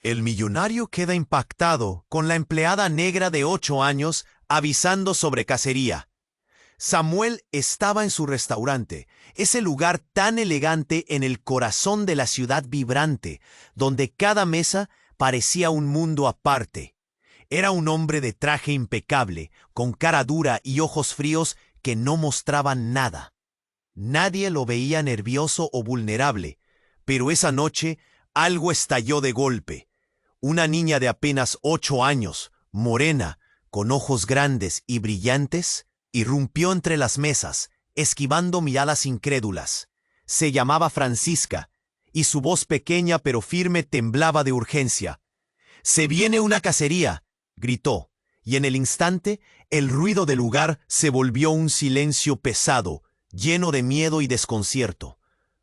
El millonario queda impactado con la empleada negra de 8 años avisando sobre cacería. Samuel estaba en su restaurante, ese lugar tan elegante en el corazón de la ciudad vibrante, donde cada mesa parecía un mundo aparte. Era un hombre de traje impecable, con cara dura y ojos fríos que no mostraban nada. Nadie lo veía nervioso o vulnerable, pero esa noche algo estalló de golpe. Una niña de apenas 8 años, morena, con ojos grandes y brillantes, irrumpió entre las mesas, esquivando miradas incrédulas. Se llamaba Francisca, y su voz pequeña pero firme temblaba de urgencia. «¡Se viene una cacería!», gritó, y en el instante el ruido del lugar se volvió un silencio pesado, lleno de miedo y desconcierto.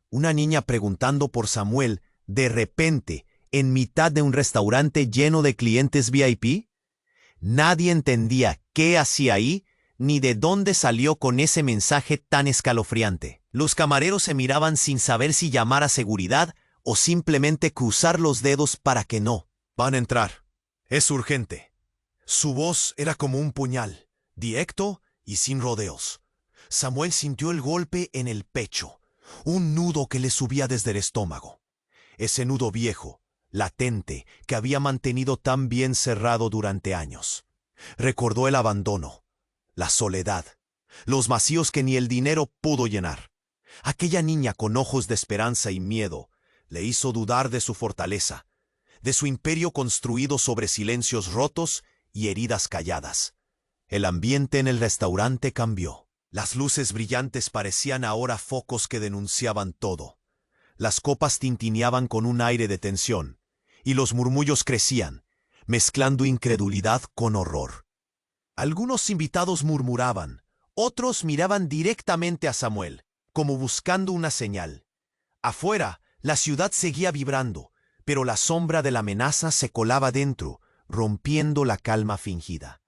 Una niña preguntando por Samuel, de repente, en mitad de un restaurante lleno de clientes VIP. Nadie entendía qué hacía ahí, ni de dónde salió con ese mensaje tan escalofriante. Los camareros se miraban sin saber si llamar a seguridad o simplemente cruzar los dedos para que no. «Van a entrar. Es urgente». Su voz era como un puñal, directo y sin rodeos. Samuel sintió el golpe en el pecho, un nudo que le subía desde el estómago. Ese nudo viejo, latente, que había mantenido tan bien cerrado durante años. Recordó el abandono, la soledad, los vacíos que ni el dinero pudo llenar. Aquella niña con ojos de esperanza y miedo le hizo dudar de su fortaleza, de su imperio construido sobre silencios rotos y heridas calladas. El ambiente en el restaurante cambió. Las luces brillantes parecían ahora focos que denunciaban todo. Las copas tintineaban con un aire de tensión, y los murmullos crecían, mezclando incredulidad con horror. Algunos invitados murmuraban, otros miraban directamente a Samuel, como buscando una señal. Afuera, la ciudad seguía vibrando, pero la sombra de la amenaza se colaba dentro, rompiendo la calma fingida.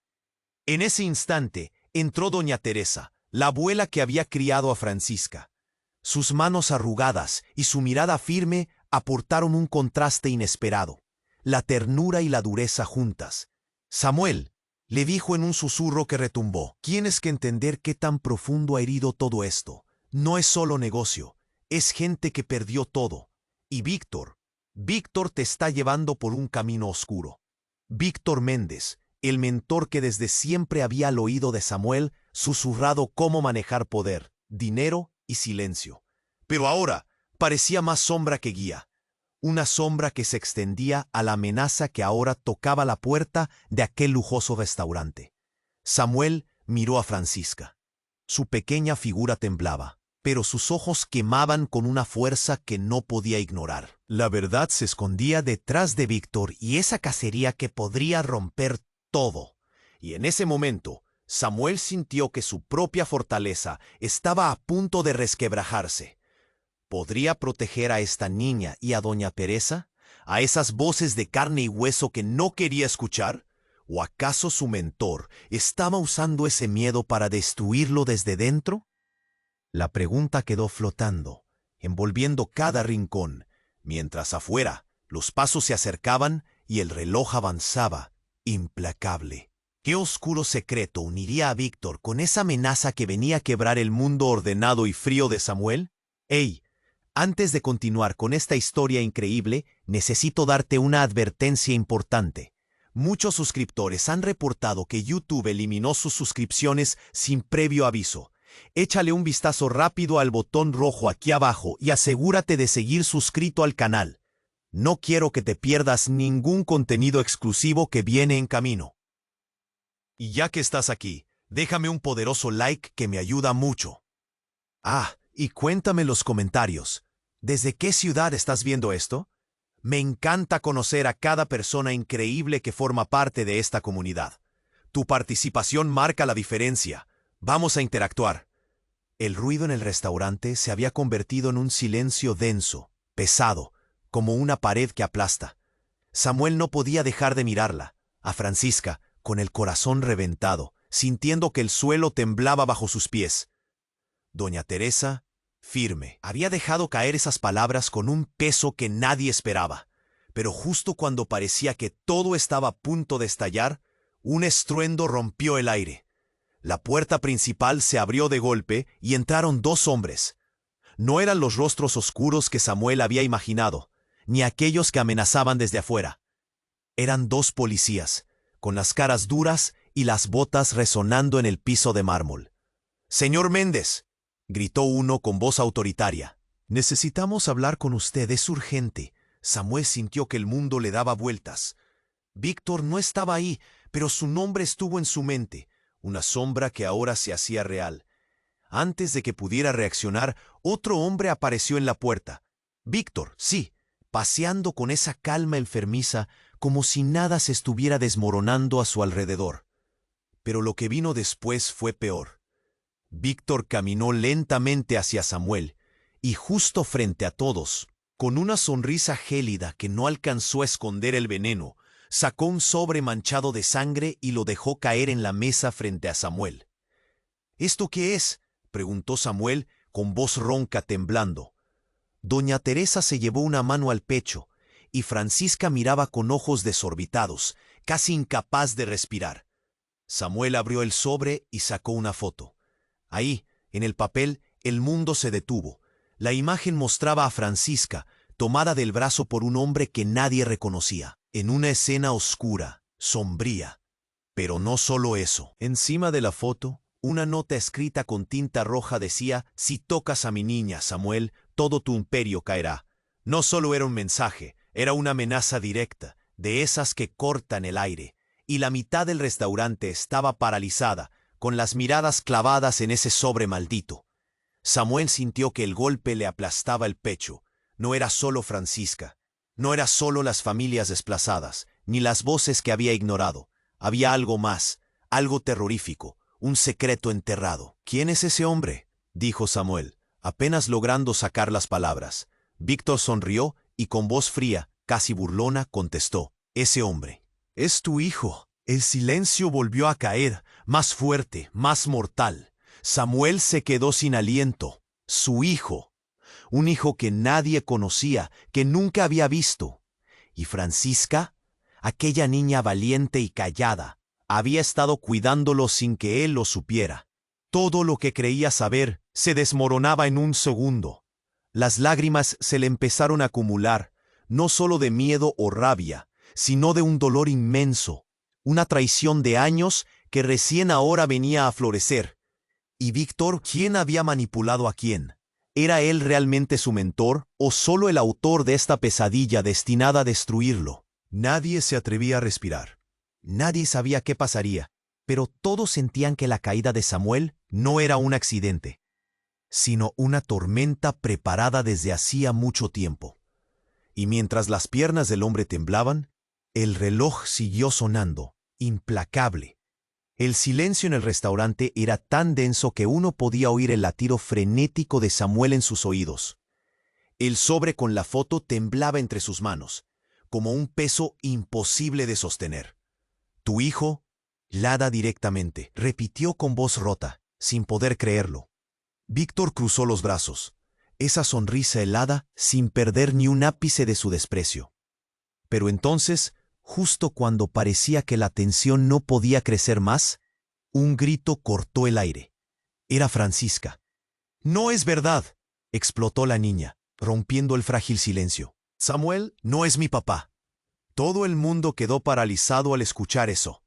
En ese instante entró doña Teresa, la abuela que había criado a Francisca. Sus manos arrugadas y su mirada firme aportaron un contraste inesperado, la ternura y la dureza juntas. «Samuel», le dijo en un susurro que retumbó, «tienes que entender qué tan profundo ha herido todo esto. No es solo negocio, es gente que perdió todo. Y Víctor te está llevando por un camino oscuro». Víctor Méndez, el mentor que desde siempre había al oído de Samuel susurrado cómo manejar poder, dinero y silencio. Pero ahora parecía más sombra que guía. Una sombra que se extendía a la amenaza que ahora tocaba la puerta de aquel lujoso restaurante. Samuel miró a Francisca. Su pequeña figura temblaba, pero sus ojos quemaban con una fuerza que no podía ignorar. La verdad se escondía detrás de Víctor y esa cacería que podría romper todo. Y en ese momento, Samuel sintió que su propia fortaleza estaba a punto de resquebrajarse. ¿Podría proteger a esta niña y a doña Teresa? ¿A esas voces de carne y hueso que no quería escuchar? ¿O acaso su mentor estaba usando ese miedo para destruirlo desde dentro? La pregunta quedó flotando, envolviendo cada rincón, mientras afuera los pasos se acercaban y el reloj avanzaba, implacable. ¿Qué oscuro secreto uniría a Víctor con esa amenaza que venía a quebrar el mundo ordenado y frío de Samuel? ¡Ey! Antes de continuar con esta historia increíble, necesito darte una advertencia importante. Muchos suscriptores han reportado que YouTube eliminó sus suscripciones sin previo aviso. Échale un vistazo rápido al botón rojo aquí abajo y asegúrate de seguir suscrito al canal. No quiero que te pierdas ningún contenido exclusivo que viene en camino. Y ya que estás aquí, déjame un poderoso like que me ayuda mucho. Y cuéntame en los comentarios, ¿desde qué ciudad estás viendo esto? Me encanta conocer a cada persona increíble que forma parte de esta comunidad. Tu participación marca la diferencia. Vamos a interactuar. El ruido en el restaurante se había convertido en un silencio denso, pesado, como una pared que aplasta. Samuel no podía dejar de mirarla, a Francisca, con el corazón reventado, sintiendo que el suelo temblaba bajo sus pies. Doña Teresa, firme, había dejado caer esas palabras con un peso que nadie esperaba. Pero justo cuando parecía que todo estaba a punto de estallar, un estruendo rompió el aire. La puerta principal se abrió de golpe y entraron dos hombres. No eran los rostros oscuros que Samuel había imaginado, ni aquellos que amenazaban desde afuera. Eran dos policías, con las caras duras y las botas resonando en el piso de mármol. «Señor Méndez», gritó uno con voz autoritaria. «Necesitamos hablar con usted, es urgente». Samuel sintió que el mundo le daba vueltas. Víctor no estaba ahí, pero su nombre estuvo en su mente, una sombra que ahora se hacía real. Antes de que pudiera reaccionar, otro hombre apareció en la puerta. Víctor, sí, paseando con esa calma enfermiza, como si nada se estuviera desmoronando a su alrededor. Pero lo que vino después fue peor. Víctor caminó lentamente hacia Samuel, y justo frente a todos, con una sonrisa gélida que no alcanzó a esconder el veneno, sacó un sobre manchado de sangre y lo dejó caer en la mesa frente a Samuel. «¿Esto qué es?», preguntó Samuel con voz ronca temblando. Doña Teresa se llevó una mano al pecho, y Francisca miraba con ojos desorbitados, casi incapaz de respirar. Samuel abrió el sobre y sacó una foto. Ahí, en el papel, el mundo se detuvo. La imagen mostraba a Francisca, tomada del brazo por un hombre que nadie reconocía, en una escena oscura, sombría. Pero no solo eso. Encima de la foto, una nota escrita con tinta roja decía: «Si tocas a mi niña, Samuel, todo tu imperio caerá». No solo era un mensaje, era una amenaza directa, de esas que cortan el aire, y la mitad del restaurante estaba paralizada, con las miradas clavadas en ese sobre maldito. Samuel sintió que el golpe le aplastaba el pecho. No era solo Francisca, no era solo las familias desplazadas, ni las voces que había ignorado. Había algo más, algo terrorífico, un secreto enterrado. «¿Quién es ese hombre?», dijo Samuel, apenas logrando sacar las palabras. Víctor sonrió y con voz fría, casi burlona, contestó: «Ese hombre es tu hijo». El silencio volvió a caer, más fuerte, más mortal. Samuel se quedó sin aliento. Su hijo. Un hijo que nadie conocía, que nunca había visto. Y Francisca, aquella niña valiente y callada, había estado cuidándolo sin que él lo supiera. Todo lo que creía saber se desmoronaba en un segundo. Las lágrimas se le empezaron a acumular, no solo de miedo o rabia, sino de un dolor inmenso, una traición de años que recién ahora venía a florecer. ¿Y Víctor, quién había manipulado a quién? ¿Era él realmente su mentor o solo el autor de esta pesadilla destinada a destruirlo? Nadie se atrevía a respirar. Nadie sabía qué pasaría, pero todos sentían que la caída de Samuel no era un accidente, sino una tormenta preparada desde hacía mucho tiempo. Y mientras las piernas del hombre temblaban, el reloj siguió sonando, implacable. El silencio en el restaurante era tan denso que uno podía oír el latido frenético de Samuel en sus oídos. El sobre con la foto temblaba entre sus manos, como un peso imposible de sostener. «Tu hijo», lada directamente, repitió con voz rota, sin poder creerlo. Víctor cruzó los brazos, esa sonrisa helada sin perder ni un ápice de su desprecio. Pero entonces, justo cuando parecía que la tensión no podía crecer más, un grito cortó el aire. Era Francisca. «No es verdad», explotó la niña, rompiendo el frágil silencio. «Samuel no es mi papá». Todo el mundo quedó paralizado al escuchar eso.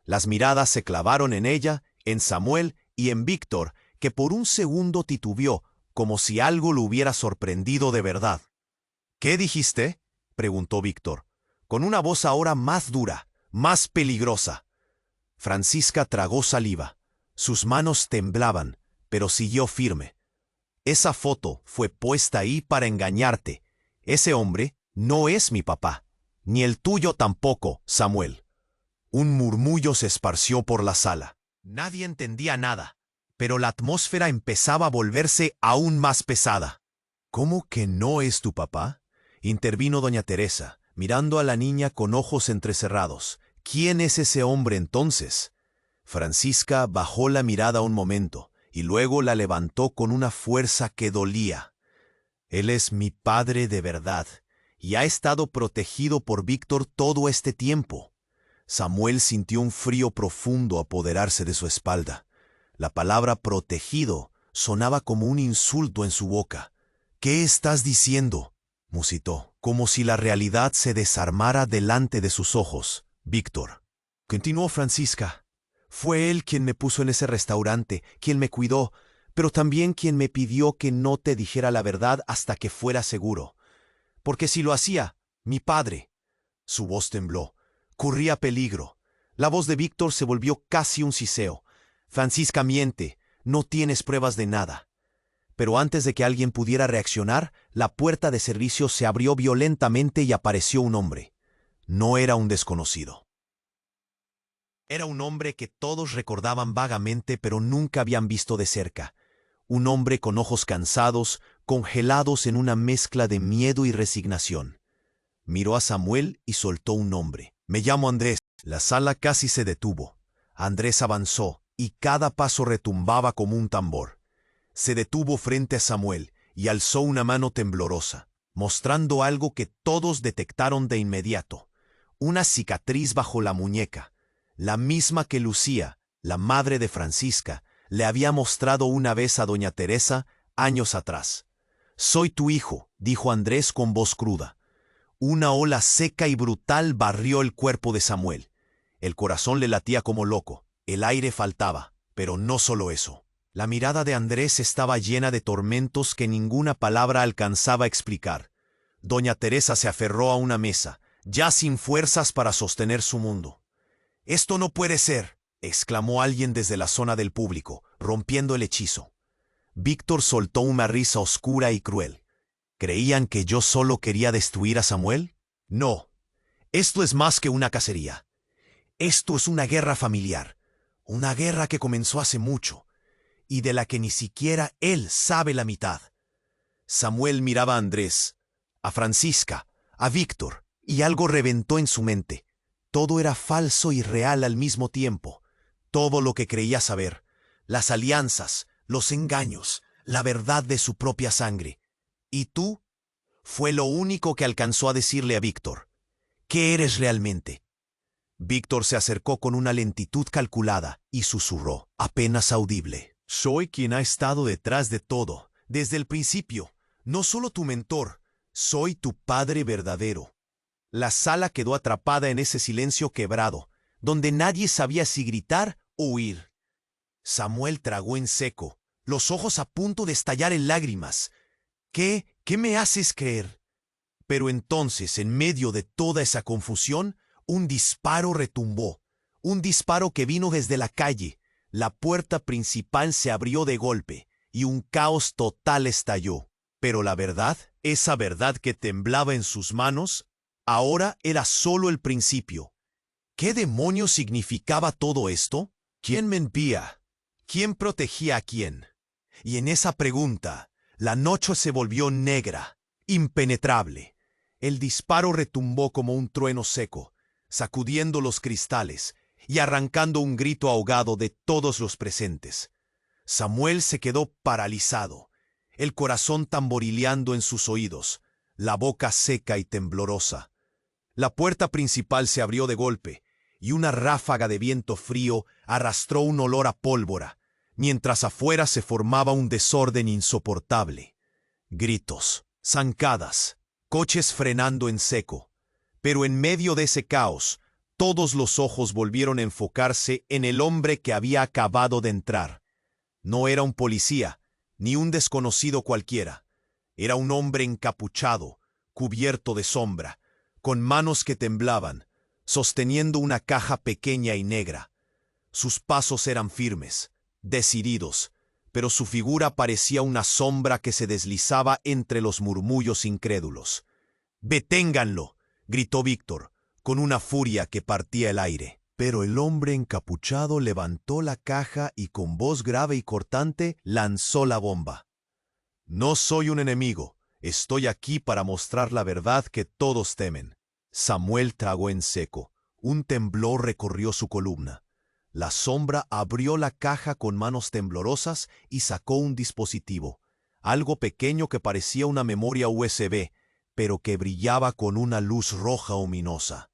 Las miradas se clavaron en ella, en Samuel y en Víctor, que por un segundo titubeó, como si algo lo hubiera sorprendido de verdad. «¿Qué dijiste?», preguntó Víctor, con una voz ahora más dura, más peligrosa. Francisca tragó saliva. Sus manos temblaban, pero siguió firme. «Esa foto fue puesta ahí para engañarte. Ese hombre no es mi papá, ni el tuyo tampoco, Samuel». Un murmullo se esparció por la sala. Nadie entendía nada, pero la atmósfera empezaba a volverse aún más pesada. «¿Cómo que no es tu papá?», intervino doña Teresa, mirando a la niña con ojos entrecerrados. «¿Quién es ese hombre entonces?». Francisca bajó la mirada un momento y luego la levantó con una fuerza que dolía. «Él es mi padre de verdad, y ha estado protegido por Víctor todo este tiempo. Samuel sintió un frío profundo apoderarse de su espalda. La palabra protegido sonaba como un insulto en su boca. «¿Qué estás diciendo?», musitó, como si la realidad se desarmara delante de sus ojos. «Víctor», continuó Francisca, «fue él quien me puso en ese restaurante, quien me cuidó, pero también quien me pidió que no te dijera la verdad hasta que fuera seguro. Porque si lo hacía, mi padre». Su voz tembló. Corría peligro. La voz de Víctor se volvió casi un siseo. «Francisca miente. No tienes pruebas de nada». Pero antes de que alguien pudiera reaccionar, la puerta de servicio se abrió violentamente y apareció un hombre. No era un desconocido. Era un hombre que todos recordaban vagamente, pero nunca habían visto de cerca. Un hombre con ojos cansados, congelados en una mezcla de miedo y resignación. Miró a Samuel y soltó un nombre. «Me llamo Andrés». La sala casi se detuvo. Andrés avanzó, y cada paso retumbaba como un tambor. Se detuvo frente a Samuel y alzó una mano temblorosa, mostrando algo que todos detectaron de inmediato. Una cicatriz bajo la muñeca, la misma que Lucía, la madre de Francisca, le había mostrado una vez a doña Teresa años atrás. «Soy tu hijo», dijo Andrés con voz cruda. Una ola seca y brutal barrió el cuerpo de Samuel. El corazón le latía como loco, el aire faltaba, pero no solo eso. La mirada de Andrés estaba llena de tormentos que ninguna palabra alcanzaba a explicar. Doña Teresa se aferró a una mesa, ya sin fuerzas para sostener su mundo. «Esto no puede ser», exclamó alguien desde la zona del público, rompiendo el hechizo. Víctor soltó una risa oscura y cruel. «¿Creían que yo solo quería destruir a Samuel? No. Esto es más que una cacería. Esto es una guerra familiar. Una guerra que comenzó hace mucho, y de la que ni siquiera él sabe la mitad». Samuel miraba a Andrés, a Francisca, a Víctor, y algo reventó en su mente. Todo era falso y real al mismo tiempo. Todo lo que creía saber. Las alianzas, los engaños, la verdad de su propia sangre. «¿Y tú?», fue lo único que alcanzó a decirle a Víctor. «¿Qué eres realmente?». Víctor se acercó con una lentitud calculada y susurró, apenas audible: «Soy quien ha estado detrás de todo, desde el principio. No solo tu mentor, soy tu padre verdadero». La sala quedó atrapada en ese silencio quebrado, donde nadie sabía si gritar o huir. Samuel tragó en seco, los ojos a punto de estallar en lágrimas. ¿Qué me haces creer? Pero entonces, en medio de toda esa confusión, un disparo retumbó. Un disparo que vino desde la calle. La puerta principal se abrió de golpe, y un caos total estalló. Pero la verdad, esa verdad que temblaba en sus manos, ahora era solo el principio. ¿Qué demonios significaba todo esto? ¿Quién mentía? ¿Quién protegía a quién? Y en esa pregunta, la noche se volvió negra, impenetrable. El disparo retumbó como un trueno seco, sacudiendo los cristales y arrancando un grito ahogado de todos los presentes. Samuel se quedó paralizado, el corazón tamborileando en sus oídos, la boca seca y temblorosa. La puerta principal se abrió de golpe, y una ráfaga de viento frío arrastró un olor a pólvora, mientras afuera se formaba un desorden insoportable. Gritos, zancadas, coches frenando en seco. Pero en medio de ese caos, todos los ojos volvieron a enfocarse en el hombre que había acabado de entrar. No era un policía, ni un desconocido cualquiera. Era un hombre encapuchado, cubierto de sombra, con manos que temblaban, sosteniendo una caja pequeña y negra. Sus pasos eran firmes, decididos, pero su figura parecía una sombra que se deslizaba entre los murmullos incrédulos. «¡Deténganlo!», gritó Víctor, con una furia que partía el aire. Pero el hombre encapuchado levantó la caja y con voz grave y cortante lanzó la bomba. «No soy un enemigo. Estoy aquí para mostrar la verdad que todos temen». Samuel tragó en seco. Un temblor recorrió su columna. La sombra abrió la caja con manos temblorosas y sacó un dispositivo, algo pequeño que parecía una memoria USB, pero que brillaba con una luz roja ominosa.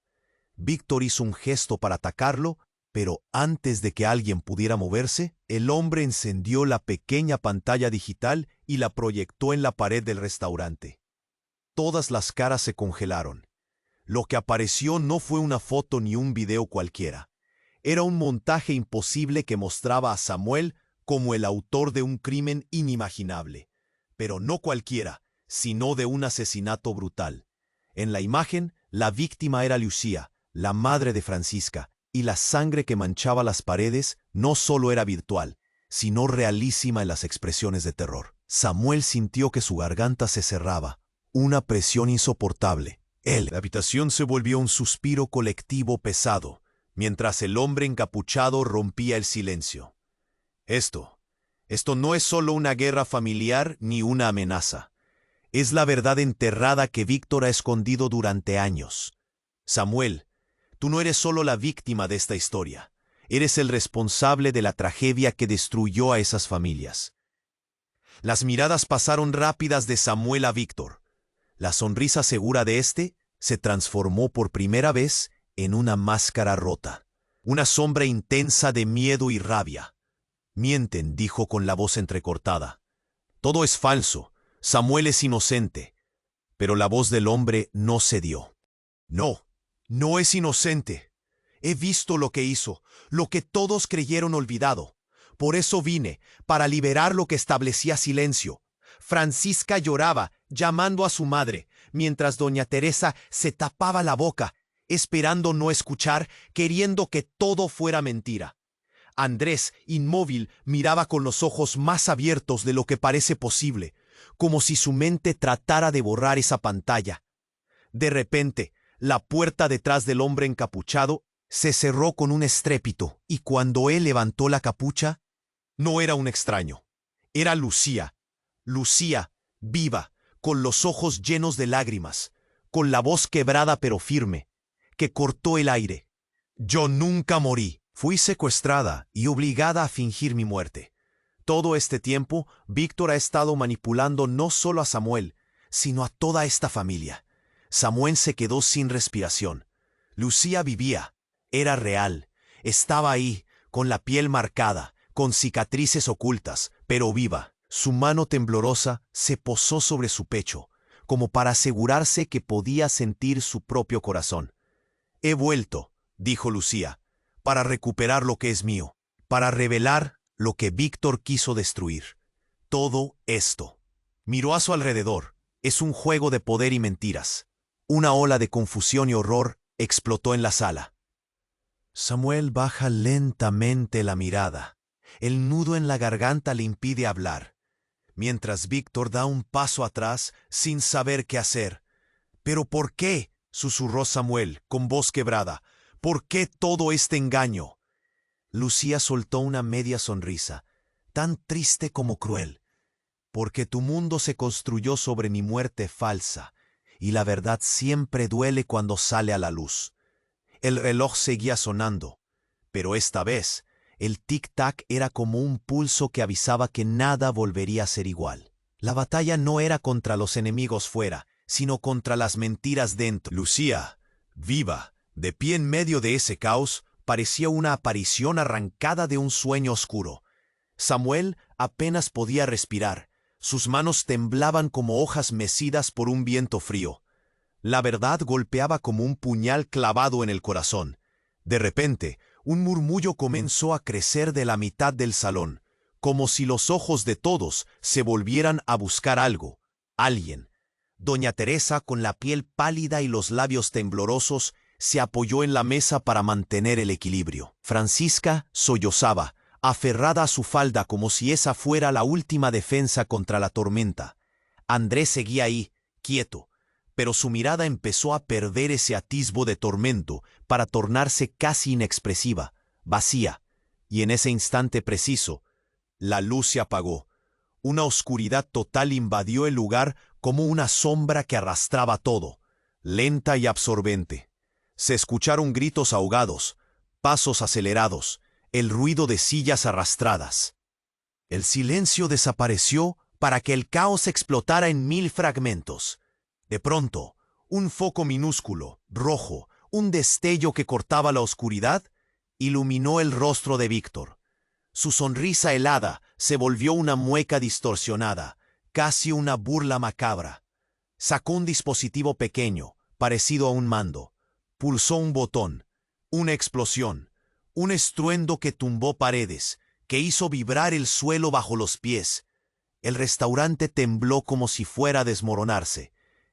Víctor hizo un gesto para atacarlo, pero antes de que alguien pudiera moverse, el hombre encendió la pequeña pantalla digital y la proyectó en la pared del restaurante. Todas las caras se congelaron. Lo que apareció no fue una foto ni un video cualquiera. Era un montaje imposible que mostraba a Samuel como el autor de un crimen inimaginable. Pero no cualquiera, sino de un asesinato brutal. En la imagen, la víctima era Lucía, la madre de Francisca, y la sangre que manchaba las paredes no solo era virtual, sino realísima en las expresiones de terror. Samuel sintió que su garganta se cerraba, una presión insoportable. La habitación se volvió un suspiro colectivo pesado, mientras el hombre encapuchado rompía el silencio. Esto no es solo una guerra familiar ni una amenaza. Es la verdad enterrada que Víctor ha escondido durante años. Samuel, tú no eres solo la víctima de esta historia. Eres el responsable de la tragedia que destruyó a esas familias. Las miradas pasaron rápidas de Samuel a Víctor. La sonrisa segura de éste se transformó por primera vez en una máscara rota. Una sombra intensa de miedo y rabia. Mienten, dijo con la voz entrecortada. Todo es falso. Samuel es inocente. Pero la voz del hombre no cedió. No, no es inocente. He visto lo que hizo, lo que todos creyeron olvidado. Por eso vine, para liberar lo que establecía silencio. Francisca lloraba, llamando a su madre, mientras doña Teresa se tapaba la boca, esperando no escuchar, queriendo que todo fuera mentira. Andrés, inmóvil, miraba con los ojos más abiertos de lo que parece posible, como si su mente tratara de borrar esa pantalla. De repente, la puerta detrás del hombre encapuchado se cerró con un estrépito, y cuando él levantó la capucha, no era un extraño. Era Lucía. Lucía, viva, con los ojos llenos de lágrimas, con la voz quebrada pero firme, que cortó el aire. Yo nunca morí. Fui secuestrada y obligada a fingir mi muerte. Todo este tiempo, Víctor ha estado manipulando no solo a Samuel, sino a toda esta familia. Samuel se quedó sin respiración. Lucía vivía, era real, estaba ahí, con la piel marcada, con cicatrices ocultas, pero viva. Su mano temblorosa se posó sobre su pecho, como para asegurarse que podía sentir su propio corazón. He vuelto, dijo Lucía, para recuperar lo que es mío, para revelar lo que Víctor quiso destruir. Todo esto. Miró a su alrededor. Es un juego de poder y mentiras. Una ola de confusión y horror explotó en la sala. Samuel baja lentamente la mirada. El nudo en la garganta le impide hablar, mientras Víctor da un paso atrás sin saber qué hacer. ¿Pero por qué?, susurró Samuel con voz quebrada. ¿Por qué todo este engaño? Lucía soltó una media sonrisa, tan triste como cruel. Porque tu mundo se construyó sobre mi muerte falsa, y la verdad siempre duele cuando sale a la luz. El reloj seguía sonando, pero esta vez el tic-tac era como un pulso que avisaba que nada volvería a ser igual. La batalla no era contra los enemigos fuera, sino contra las mentiras dentro. Lucía, viva, de pie en medio de ese caos, parecía una aparición arrancada de un sueño oscuro. Samuel apenas podía respirar. Sus manos temblaban como hojas mecidas por un viento frío. La verdad golpeaba como un puñal clavado en el corazón. De repente, un murmullo comenzó a crecer de la mitad del salón, como si los ojos de todos se volvieran a buscar algo, alguien. Doña Teresa, con la piel pálida y los labios temblorosos, se apoyó en la mesa para mantener el equilibrio. Francisca sollozaba, aferrada a su falda como si esa fuera la última defensa contra la tormenta. Andrés seguía ahí, quieto, pero su mirada empezó a perder ese atisbo de tormento para tornarse casi inexpresiva, vacía, y en ese instante preciso, la luz se apagó. Una oscuridad total invadió el lugar como una sombra que arrastraba todo, lenta y absorbente. Se escucharon gritos ahogados, pasos acelerados, el ruido de sillas arrastradas. El silencio desapareció para que el caos explotara en 1000 fragmentos. De pronto, un foco minúsculo, rojo, un destello que cortaba la oscuridad, iluminó el rostro de Víctor. Su sonrisa helada se volvió una mueca distorsionada, casi una burla macabra. Sacó un dispositivo pequeño, parecido a un mando. Pulsó un botón. Una explosión. Un estruendo que tumbó paredes, que hizo vibrar el suelo bajo los pies. El restaurante tembló como si fuera a desmoronarse.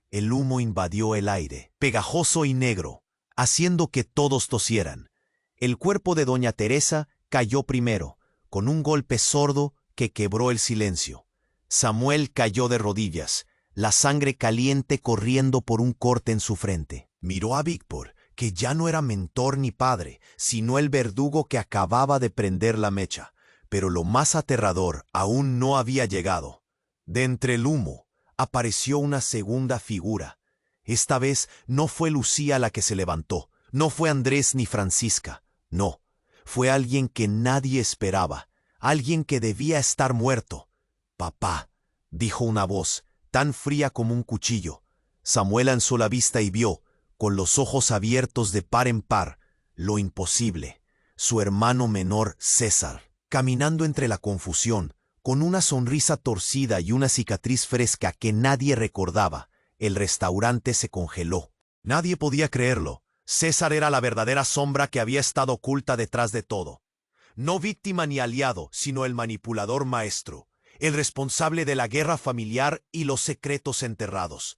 El humo invadió el aire, pegajoso y negro, haciendo que todos tosieran. El cuerpo de doña Teresa cayó primero, con un golpe sordo que quebró el silencio. Samuel cayó de rodillas, la sangre caliente corriendo por un corte en su frente. Miró a Víctor, que ya no era mentor ni padre, sino el verdugo que acababa de prender la mecha. Pero lo más aterrador aún no había llegado. De entre el humo apareció una segunda figura. Esta vez no fue Lucía la que se levantó, no fue Andrés ni Francisca, no. Fue alguien que nadie esperaba, alguien que debía estar muerto. «Papá», dijo una voz, tan fría como un cuchillo. Samuel alzó la vista y vio, con los ojos abiertos de par en par, lo imposible. Su hermano menor, César, caminando entre la confusión, con una sonrisa torcida y una cicatriz fresca que nadie recordaba. El restaurante se congeló. Nadie podía creerlo. César era la verdadera sombra que había estado oculta detrás de todo. No víctima ni aliado, sino el manipulador maestro, el responsable de la guerra familiar y los secretos enterrados.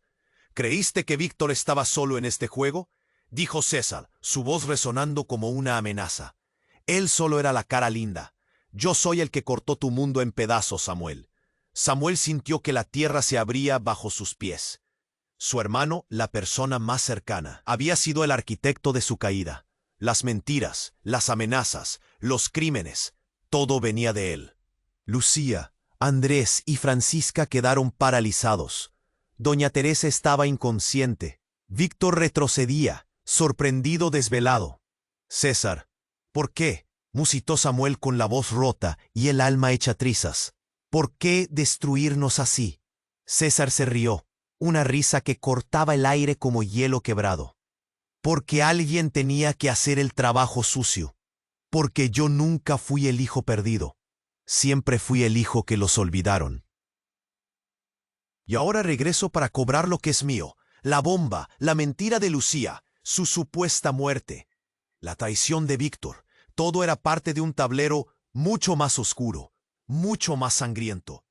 ¿Creíste que Víctor estaba solo en este juego?, dijo César, su voz resonando como una amenaza. Él solo era la cara linda. Yo soy el que cortó tu mundo en pedazos, Samuel. Samuel sintió que la tierra se abría bajo sus pies. Su hermano, la persona más cercana, había sido el arquitecto de su caída. Las mentiras, las amenazas, los crímenes, todo venía de él. Lucía, Andrés y Francisca quedaron paralizados. Doña Teresa estaba inconsciente. Víctor retrocedía, sorprendido, desvelado. «César, ¿por qué?», musitó Samuel con la voz rota y el alma hecha trizas. «¿Por qué destruirnos así?». César se rió, una risa que cortaba el aire como hielo quebrado. «Porque alguien tenía que hacer el trabajo sucio. Porque yo nunca fui el hijo perdido. Siempre fui el hijo que los olvidaron. Y ahora regreso para cobrar lo que es mío, la bomba, la mentira de Lucía, su supuesta muerte, la traición de Víctor. Todo era parte de un tablero mucho más oscuro, mucho más sangriento».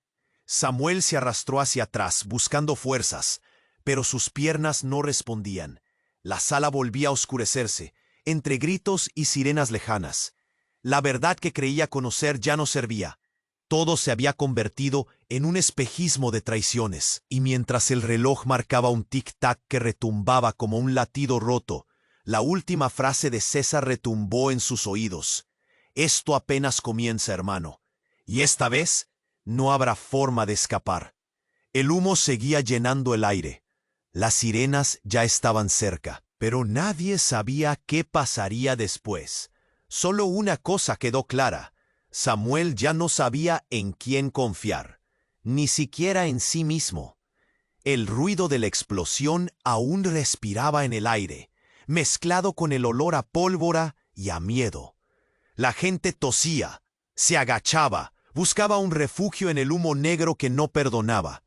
Samuel se arrastró hacia atrás, buscando fuerzas, pero sus piernas no respondían. La sala volvía a oscurecerse, entre gritos y sirenas lejanas. La verdad que creía conocer ya no servía. Todo se había convertido en un espejismo de traiciones, y mientras el reloj marcaba un tic-tac que retumbaba como un latido roto, la última frase de César retumbó en sus oídos. «Esto apenas comienza, hermano. Y esta vez no habrá forma de escapar». El humo seguía llenando el aire. Las sirenas ya estaban cerca, pero nadie sabía qué pasaría después. Solo una cosa quedó clara. Samuel ya no sabía en quién confiar, ni siquiera en sí mismo. El ruido de la explosión aún respiraba en el aire, mezclado con el olor a pólvora y a miedo. La gente tosía, se agachaba, buscaba un refugio en el humo negro que no perdonaba.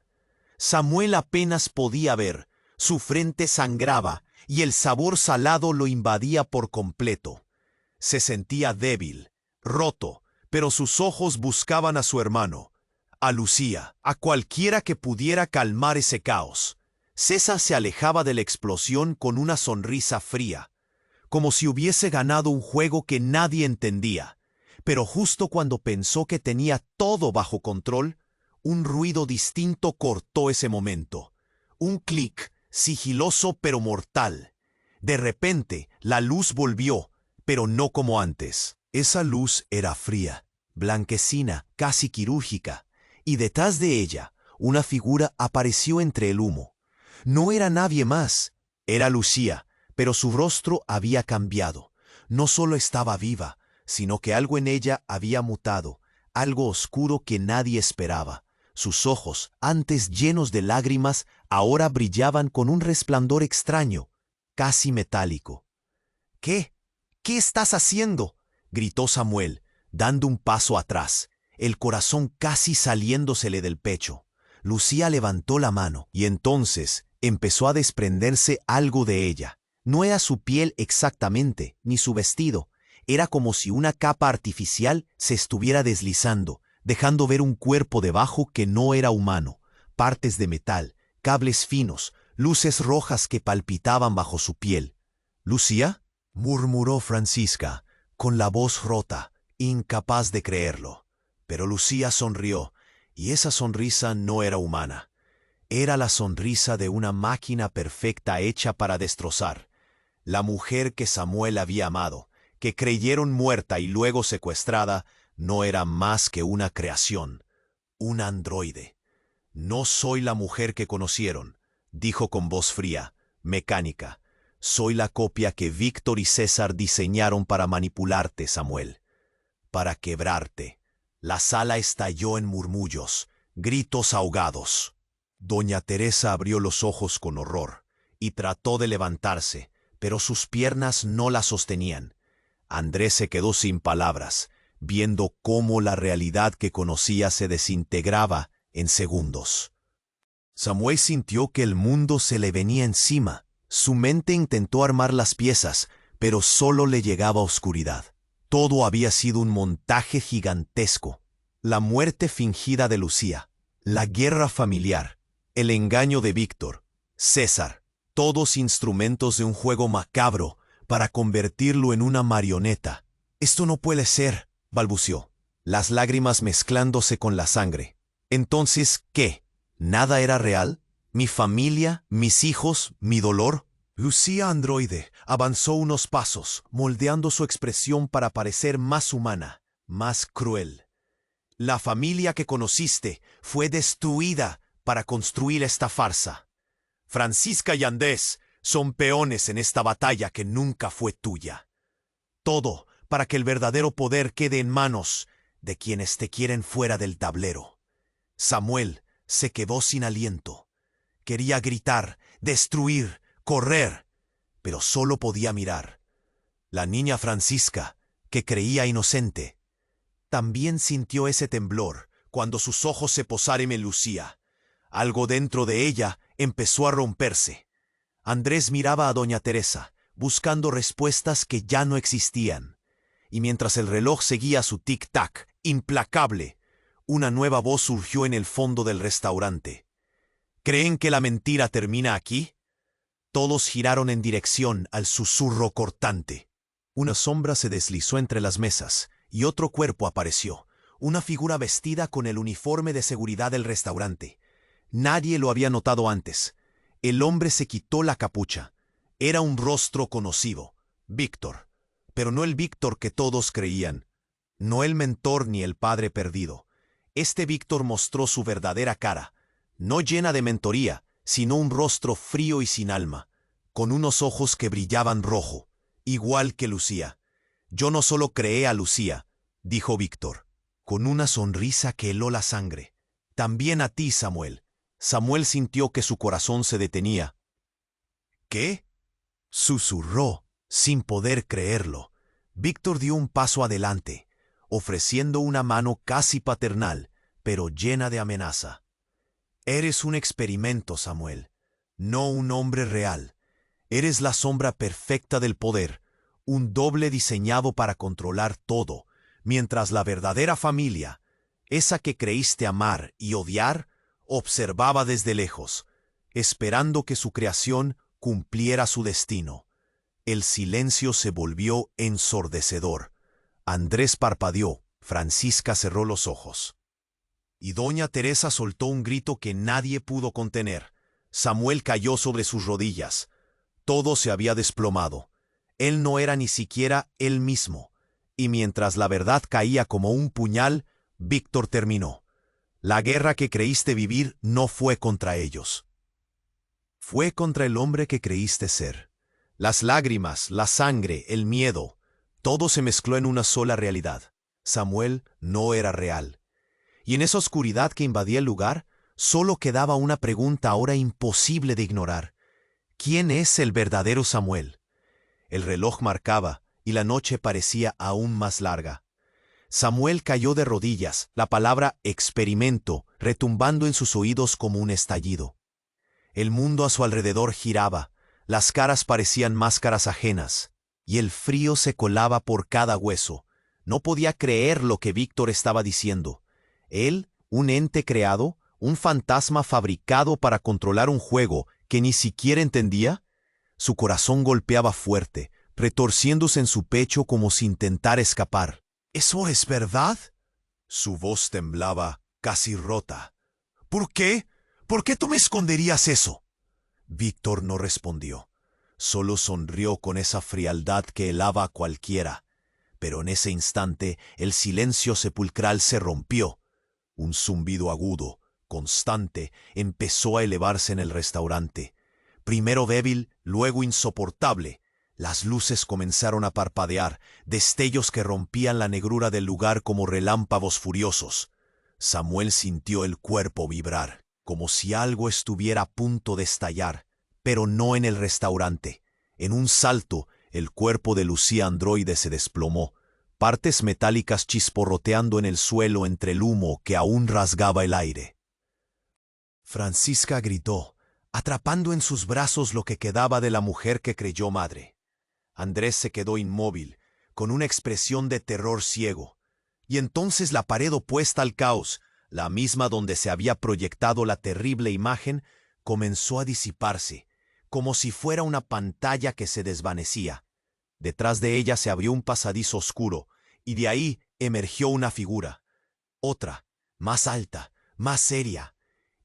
Samuel apenas podía ver, su frente sangraba y el sabor salado lo invadía por completo. Se sentía débil, roto, pero sus ojos buscaban a su hermano, a Lucía, a cualquiera que pudiera calmar ese caos. César se alejaba de la explosión con una sonrisa fría, como si hubiese ganado un juego que nadie entendía. Pero justo cuando pensó que tenía todo bajo control, un ruido distinto cortó ese momento. Un clic, sigiloso pero mortal. De repente, la luz volvió, pero no como antes. Esa luz era fría, blanquecina, casi quirúrgica, y detrás de ella, una figura apareció entre el humo. No era nadie más, era Lucía, pero su rostro había cambiado. No solo estaba viva, sino que algo en ella había mutado, algo oscuro que nadie esperaba. Sus ojos, antes llenos de lágrimas, ahora brillaban con un resplandor extraño, casi metálico. ¿Qué? ¿Qué estás haciendo?, gritó Samuel, dando un paso atrás, el corazón casi saliéndosele del pecho. Lucía levantó la mano y entonces empezó a desprenderse algo de ella. No era su piel exactamente, ni su vestido. Era como si una capa artificial se estuviera deslizando, dejando ver un cuerpo debajo que no era humano, partes de metal, cables finos, luces rojas que palpitaban bajo su piel. «¿Lucía?», murmuró Francisca, con la voz rota, incapaz de creerlo. Pero Lucía sonrió, y esa sonrisa no era humana. Era la sonrisa de una máquina perfecta hecha para destrozar. La mujer que Samuel había amado, que creyeron muerta y luego secuestrada, no era más que una creación, un androide. «No soy la mujer que conocieron», dijo con voz fría, mecánica. «Soy la copia que Víctor y César diseñaron para manipularte, Samuel, para quebrarte». La sala estalló en murmullos, gritos ahogados. Doña Teresa abrió los ojos con horror y trató de levantarse, pero sus piernas no la sostenían. Andrés se quedó sin palabras, viendo cómo la realidad que conocía se desintegraba en segundos. Samuel sintió que el mundo se le venía encima. Su mente intentó armar las piezas, pero solo le llegaba oscuridad. Todo había sido un montaje gigantesco. La muerte fingida de Lucía, la guerra familiar, el engaño de Víctor, César, todos instrumentos de un juego macabro para convertirlo en una marioneta. «Esto no puede ser», balbuceó, las lágrimas mezclándose con la sangre. «Entonces, ¿qué? ¿Nada era real? ¿Mi familia? ¿Mis hijos? ¿Mi dolor?». Lucía androide avanzó unos pasos, moldeando su expresión para parecer más humana, más cruel. «La familia que conociste fue destruida para construir esta farsa. Francisca y Andrés son peones en esta batalla que nunca fue tuya. Todo para que el verdadero poder quede en manos de quienes te quieren fuera del tablero». Samuel se quedó sin aliento. Quería gritar, destruir, correr, pero solo podía mirar. La niña Francisca, que creía inocente, también sintió ese temblor cuando sus ojos se posaron en Lucía. Algo dentro de ella empezó a romperse. Andrés miraba a doña Teresa, buscando respuestas que ya no existían. Y mientras el reloj seguía su tic-tac, implacable, una nueva voz surgió en el fondo del restaurante. «¿Creen que la mentira termina aquí?». Todos giraron en dirección al susurro cortante. Una sombra se deslizó entre las mesas y otro cuerpo apareció, una figura vestida con el uniforme de seguridad del restaurante. Nadie lo había notado antes. El hombre se quitó la capucha. Era un rostro conocido, Víctor, pero no el Víctor que todos creían. No el mentor ni el padre perdido. Este Víctor mostró su verdadera cara, no llena de mentoría, sino un rostro frío y sin alma, con unos ojos que brillaban rojo, igual que Lucía. «Yo no solo creé a Lucía», dijo Víctor, con una sonrisa que heló la sangre. «También a ti, Samuel». Samuel sintió que su corazón se detenía. «¿Qué?», susurró, sin poder creerlo. Víctor dio un paso adelante, ofreciendo una mano casi paternal, pero llena de amenaza. «Eres un experimento, Samuel, no un hombre real. Eres la sombra perfecta del poder, un doble diseñado para controlar todo, mientras la verdadera familia, esa que creíste amar y odiar, observaba desde lejos, esperando que su creación cumpliera su destino». El silencio se volvió ensordecedor. Andrés parpadeó, Francisca cerró los ojos. Y doña Teresa soltó un grito que nadie pudo contener. Samuel cayó sobre sus rodillas. Todo se había desplomado. Él no era ni siquiera él mismo. Y mientras la verdad caía como un puñal, Víctor terminó. «La guerra que creíste vivir no fue contra ellos. Fue contra el hombre que creíste ser». Las lágrimas, la sangre, el miedo, todo se mezcló en una sola realidad. Samuel no era real. Y en esa oscuridad que invadía el lugar, solo quedaba una pregunta ahora imposible de ignorar. ¿Quién es el verdadero Samuel? El reloj marcaba, y la noche parecía aún más larga. Samuel cayó de rodillas, la palabra experimento retumbando en sus oídos como un estallido. El mundo a su alrededor giraba, las caras parecían máscaras ajenas, y el frío se colaba por cada hueso. No podía creer lo que Víctor estaba diciendo. Él, un ente creado, un fantasma fabricado para controlar un juego que ni siquiera entendía. Su corazón golpeaba fuerte, retorciéndose en su pecho como si intentara escapar. ¿Eso es verdad? Su voz temblaba, casi rota. ¿Por qué? ¿Por qué tú me esconderías eso? Víctor no respondió. Solo sonrió con esa frialdad que helaba a cualquiera. Pero en ese instante el silencio sepulcral se rompió. Un zumbido agudo, constante, empezó a elevarse en el restaurante. Primero débil, luego insoportable. Las luces comenzaron a parpadear, destellos que rompían la negrura del lugar como relámpagos furiosos. Samuel sintió el cuerpo vibrar, como si algo estuviera a punto de estallar, pero no en el restaurante. En un salto, el cuerpo de Lucía Androide se desplomó, partes metálicas chisporroteando en el suelo entre el humo que aún rasgaba el aire. Francisca gritó, atrapando en sus brazos lo que quedaba de la mujer que creyó madre. Andrés se quedó inmóvil, con una expresión de terror ciego. Y entonces la pared opuesta al caos, la misma donde se había proyectado la terrible imagen, comenzó a disiparse, como si fuera una pantalla que se desvanecía. Detrás de ella se abrió un pasadizo oscuro, y de ahí emergió una figura. Otra, más alta, más seria.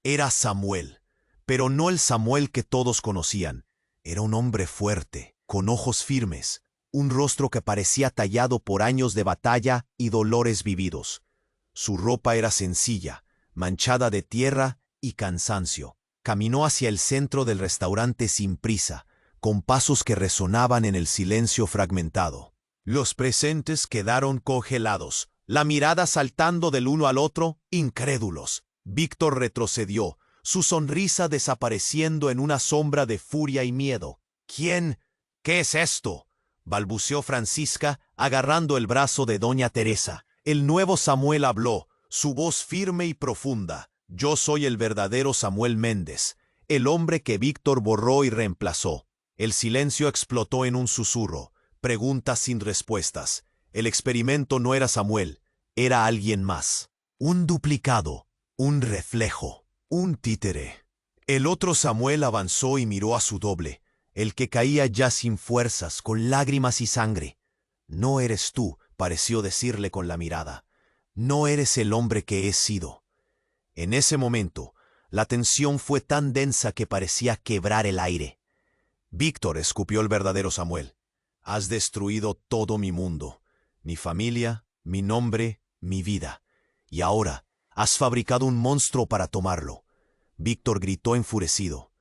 Era Samuel, pero no el Samuel que todos conocían. Era un hombre fuerte, con ojos firmes, un rostro que parecía tallado por años de batalla y dolores vividos. Su ropa era sencilla, manchada de tierra y cansancio. Caminó hacia el centro del restaurante sin prisa, con pasos que resonaban en el silencio fragmentado. Los presentes quedaron congelados, la mirada saltando del uno al otro, incrédulos. Víctor retrocedió, su sonrisa desapareciendo en una sombra de furia y miedo. ¿Quién? ¿Qué es esto?, balbuceó Francisca, agarrando el brazo de doña Teresa. El nuevo Samuel habló, su voz firme y profunda. Yo soy el verdadero Samuel Méndez, el hombre que Víctor borró y reemplazó. El silencio explotó en un susurro, preguntas sin respuestas. El experimento no era Samuel, era alguien más. Un duplicado, un reflejo, un títere. El otro Samuel avanzó y miró a su doble, el que caía ya sin fuerzas, con lágrimas y sangre. No eres tú, pareció decirle con la mirada. No eres el hombre que he sido. En ese momento, la tensión fue tan densa que parecía quebrar el aire. Víctor, escupió el verdadero Samuel, has destruido todo mi mundo, mi familia, mi nombre, mi vida. Y ahora, has fabricado un monstruo para tomarlo. Víctor gritó enfurecido,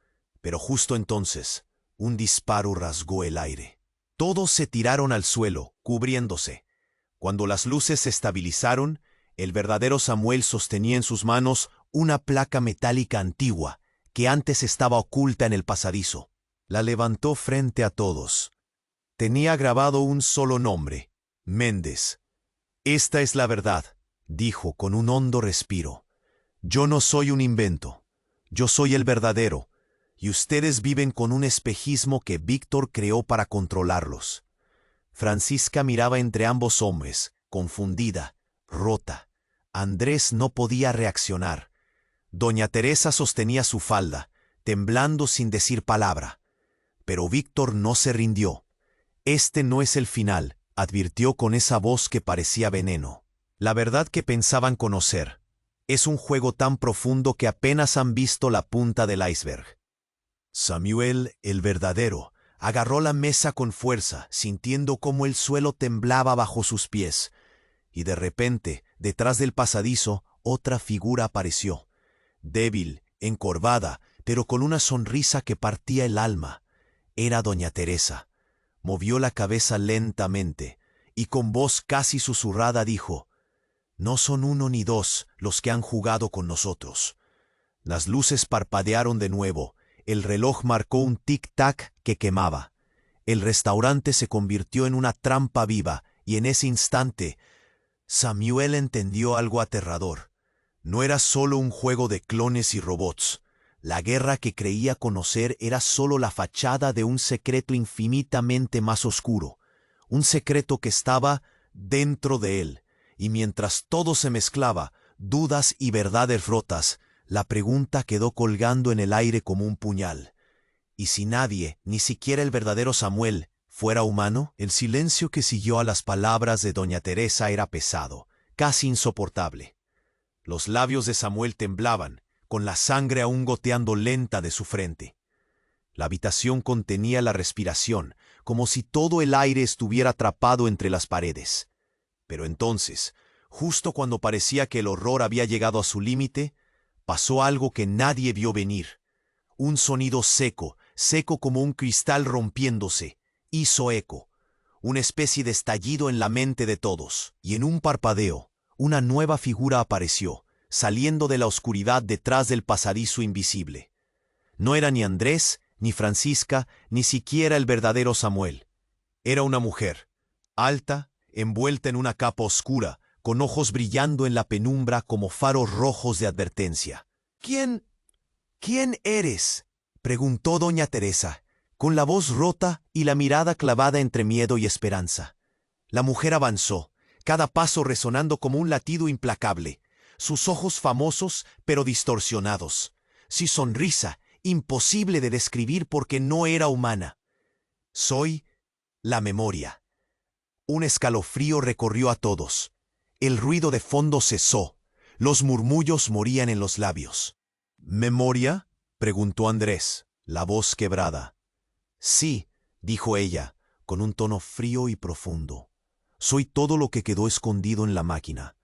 pero justo entonces, un disparo rasgó el aire. Todos se tiraron al suelo, cubriéndose. Cuando las luces se estabilizaron, el verdadero Samuel sostenía en sus manos una placa metálica antigua, que antes estaba oculta en el pasadizo. La levantó frente a todos. Tenía grabado un solo nombre, Méndez. Esta es la verdad, dijo con un hondo respiro. Yo no soy un invento. Yo soy el verdadero. Y ustedes viven con un espejismo que Víctor creó para controlarlos. Francisca miraba entre ambos hombres, confundida, rota. Andrés no podía reaccionar. Doña Teresa sostenía su falda, temblando sin decir palabra. Pero Víctor no se rindió. Este no es el final, advirtió con esa voz que parecía veneno. La verdad que pensaban conocer es un juego tan profundo que apenas han visto la punta del iceberg. Samuel, el verdadero, agarró la mesa con fuerza, sintiendo cómo el suelo temblaba bajo sus pies. Y de repente, detrás del pasadizo, otra figura apareció. Débil, encorvada, pero con una sonrisa que partía el alma. Era doña Teresa. Movió la cabeza lentamente, y con voz casi susurrada dijo, No son uno ni dos los que han jugado con nosotros. Las luces parpadearon de nuevo. El reloj marcó un tic-tac que quemaba. El restaurante se convirtió en una trampa viva, y en ese instante, Samuel entendió algo aterrador. No era solo un juego de clones y robots. La guerra que creía conocer era solo la fachada de un secreto infinitamente más oscuro. Un secreto que estaba dentro de él. Y mientras todo se mezclaba, dudas y verdades rotas, la pregunta quedó colgando en el aire como un puñal. ¿Y si nadie, ni siquiera el verdadero Samuel, fuera humano? El silencio que siguió a las palabras de doña Teresa era pesado, casi insoportable. Los labios de Samuel temblaban, con la sangre aún goteando lenta de su frente. La habitación contenía la respiración, como si todo el aire estuviera atrapado entre las paredes. Pero entonces, justo cuando parecía que el horror había llegado a su límite, pasó algo que nadie vio venir. Un sonido seco, seco como un cristal rompiéndose, hizo eco, una especie de estallido en la mente de todos, y en un parpadeo, una nueva figura apareció, saliendo de la oscuridad detrás del pasadizo invisible. No era ni Andrés, ni Francisca, ni siquiera el verdadero Samuel. Era una mujer, alta, envuelta en una capa oscura, con ojos brillando en la penumbra como faros rojos de advertencia. ¿Quién eres?, preguntó doña Teresa, con la voz rota y la mirada clavada entre miedo y esperanza. La mujer avanzó, cada paso resonando como un latido implacable, sus ojos famosos pero distorsionados, su sonrisa imposible de describir porque no era humana. Soy la memoria. Un escalofrío recorrió a todos. El ruido de fondo cesó. Los murmullos morían en los labios. ¿Memoria?, preguntó Andrés, la voz quebrada. Sí, dijo ella, con un tono frío y profundo. Soy todo lo que quedó escondido en la máquina,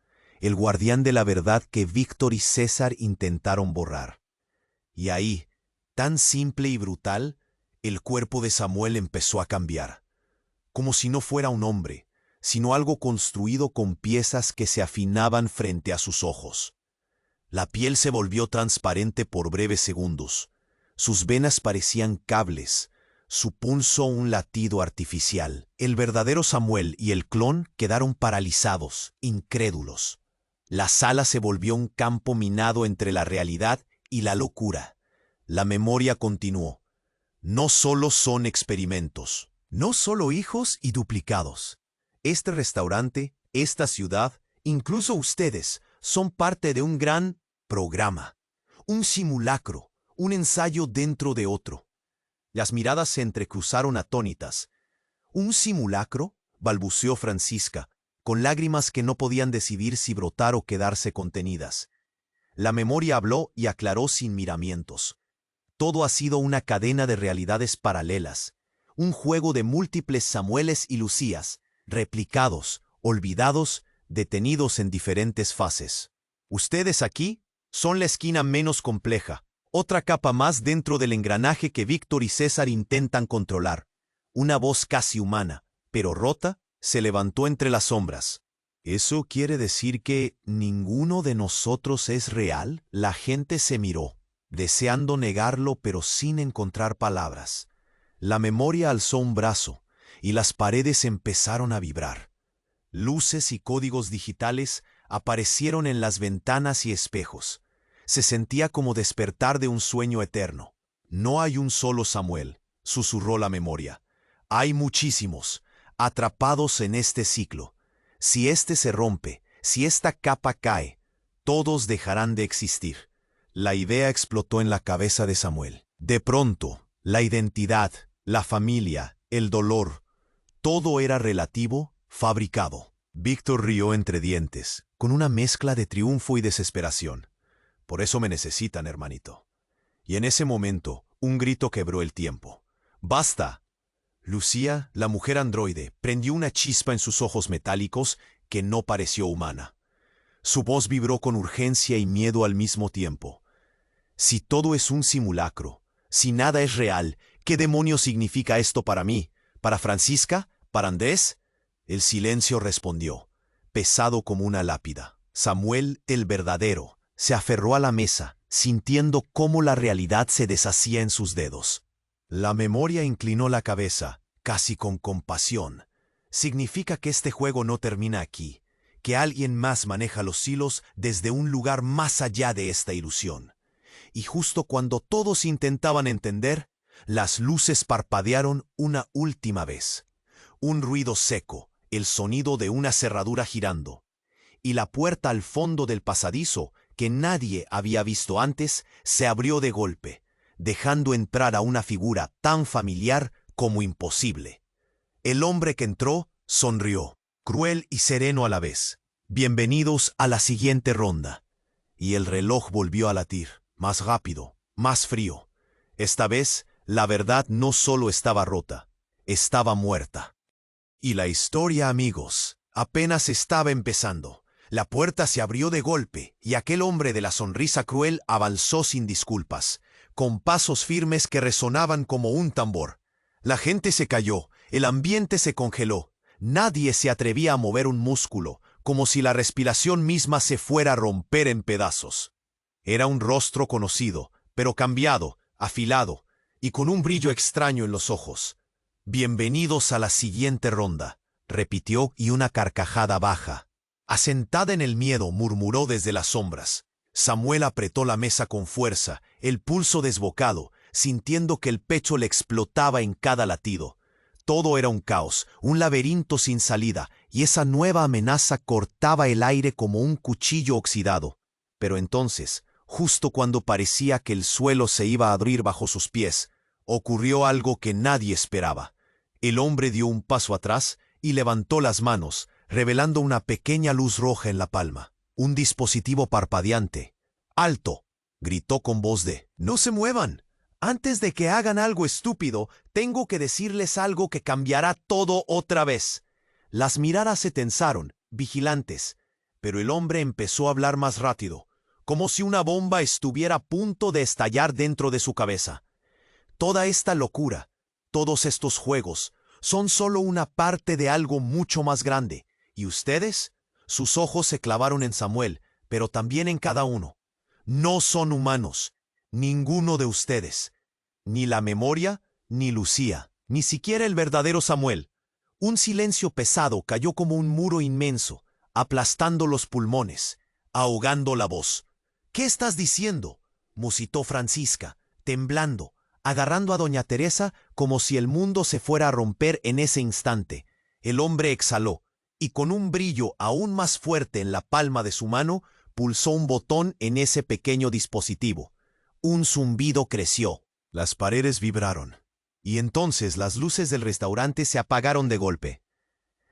el guardián de la verdad que Víctor y César intentaron borrar. Y ahí, tan simple y brutal, el cuerpo de Samuel empezó a cambiar. Como si no fuera un hombre, sino algo construido con piezas que se afinaban frente a sus ojos. La piel se volvió transparente por breves segundos. Sus venas parecían cables, su pulso un latido artificial. El verdadero Samuel y el clon quedaron paralizados, incrédulos. La sala se volvió un campo minado entre la realidad y la locura. La memoria continuó. No solo son experimentos, no solo hijos y duplicados. Este restaurante, esta ciudad, incluso ustedes, son parte de un gran programa, un simulacro, un ensayo dentro de otro. Las miradas se entrecruzaron atónitas. ¿Un simulacro?, balbuceó Francisca, con lágrimas que no podían decidir si brotar o quedarse contenidas. La memoria habló y aclaró sin miramientos. Todo ha sido una cadena de realidades paralelas, un juego de múltiples Samueles y Lucías, replicados, olvidados, detenidos en diferentes fases. Ustedes aquí son la esquina menos compleja, otra capa más dentro del engranaje que Víctor y César intentan controlar. Una voz casi humana, pero rota, se levantó entre las sombras. ¿Eso quiere decir que ninguno de nosotros es real? La gente se miró, deseando negarlo pero sin encontrar palabras. La memoria alzó un brazo, y las paredes empezaron a vibrar. Luces y códigos digitales aparecieron en las ventanas y espejos. Se sentía como despertar de un sueño eterno. No hay un solo Samuel, susurró la memoria. Hay muchísimos, atrapados en este ciclo. Si este se rompe, si esta capa cae, todos dejarán de existir. La idea explotó en la cabeza de Samuel. De pronto, la identidad, la familia, el dolor, todo era relativo, fabricado. Víctor rió entre dientes, con una mezcla de triunfo y desesperación. Por eso me necesitan, hermanito. Y en ese momento, un grito quebró el tiempo. ¡Basta! Lucía, la mujer androide, prendió una chispa en sus ojos metálicos que no pareció humana. Su voz vibró con urgencia y miedo al mismo tiempo. Si todo es un simulacro, si nada es real, ¿qué demonios significa esto para mí? ¿Para Francisca? ¿Para Andrés? El silencio respondió, pesado como una lápida. Samuel, el verdadero, se aferró a la mesa, sintiendo cómo la realidad se deshacía en sus dedos. La memoria inclinó la cabeza, casi con compasión. Significa que este juego no termina aquí, que alguien más maneja los hilos desde un lugar más allá de esta ilusión. Y justo cuando todos intentaban entender, las luces parpadearon una última vez. Un ruido seco, el sonido de una cerradura girando. Y la puerta al fondo del pasadizo, que nadie había visto antes, se abrió de golpe, dejando entrar a una figura tan familiar como imposible. El hombre que entró sonrió, cruel y sereno a la vez. Bienvenidos a la siguiente ronda. Y el reloj volvió a latir, más rápido, más frío. Esta vez, la verdad no solo estaba rota, estaba muerta. Y la historia, amigos, apenas estaba empezando. La puerta se abrió de golpe y aquel hombre de la sonrisa cruel avanzó sin disculpas, con pasos firmes que resonaban como un tambor. La gente se cayó, el ambiente se congeló. Nadie se atrevía a mover un músculo, como si la respiración misma se fuera a romper en pedazos. Era un rostro conocido, pero cambiado, afilado, y con un brillo extraño en los ojos. «Bienvenidos a la siguiente ronda», repitió, y una carcajada baja, asentada en el miedo, murmuró desde las sombras. Samuel apretó la mesa con fuerza, el pulso desbocado, sintiendo que el pecho le explotaba en cada latido. Todo era un caos, un laberinto sin salida, y esa nueva amenaza cortaba el aire como un cuchillo oxidado. Pero entonces, justo cuando parecía que el suelo se iba a abrir bajo sus pies, ocurrió algo que nadie esperaba. El hombre dio un paso atrás y levantó las manos, revelando una pequeña luz roja en la palma. Un dispositivo parpadeante. «¡Alto!», gritó con voz de «¡No se muevan! Antes de que hagan algo estúpido, tengo que decirles algo que cambiará todo otra vez». Las miradas se tensaron, vigilantes, pero el hombre empezó a hablar más rápido, como si una bomba estuviera a punto de estallar dentro de su cabeza. Toda esta locura, todos estos juegos, son solo una parte de algo mucho más grande. ¿Y ustedes? Sus ojos se clavaron en Samuel, pero también en cada uno. No son humanos, ninguno de ustedes. Ni la memoria, ni Lucía, ni siquiera el verdadero Samuel. Un silencio pesado cayó como un muro inmenso, aplastando los pulmones, ahogando la voz. «¿Qué estás diciendo?», musitó Francisca, temblando, agarrando a doña Teresa como si el mundo se fuera a romper en ese instante. El hombre exhaló, y con un brillo aún más fuerte en la palma de su mano, pulsó un botón en ese pequeño dispositivo. Un zumbido creció. Las paredes vibraron, y entonces las luces del restaurante se apagaron de golpe.